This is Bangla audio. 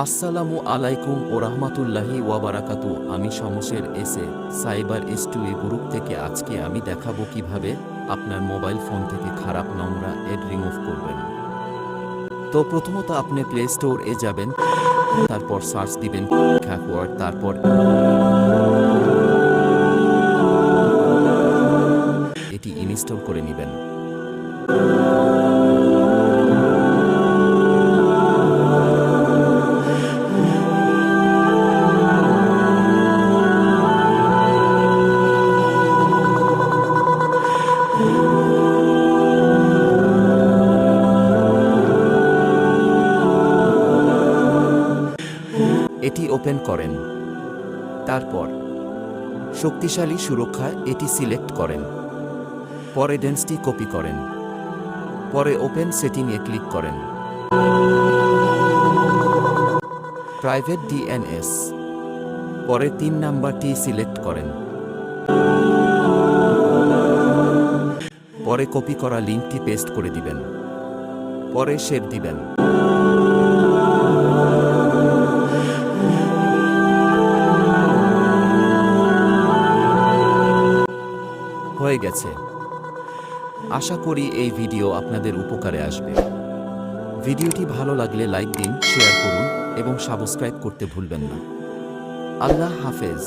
আসসালামু আলাইকুম ও রাহমাতুল্লাহি ওয়া বারাকাতু। আমি শমশের এসে সাইবার S2E গ্রুপ থেকে আজকে আমি দেখাবো কিভাবে আপনার মোবাইল ফোন থেকে খারাপ নোংরা অ্যাড রিমুভ করবেন। তো প্রথমত আপনি প্লে স্টোর এ যাবেন, তারপর সার্চ দিবেন ওয়ার্ড, তারপর এটি ইনস্টল করে নেবেন। এটি ওপেন করেন, তারপর শক্তিশালী সুরক্ষা এটি সিলেক্ট করেন, পরে ডেন্সিটি কপি করেন, পরে ওপেন সেটিংয়ে ক্লিক করেন, প্রাইভেট DNS, পরে 3 নাম্বারটি সিলেক্ট করেন, পরে কপি করা লিঙ্কটি পেস্ট করে দিবেন, পরে সেভ দিবেন। হয়ে গেছে। আশা করি এই ভিডিও আপনাদের উপকারে আসবে। ভিডিওটি ভালো লাগলে লাইক দিন, শেয়ার করুন এবং সাবস্ক্রাইব করতে ভুলবেন না। আল্লাহ হাফেজ।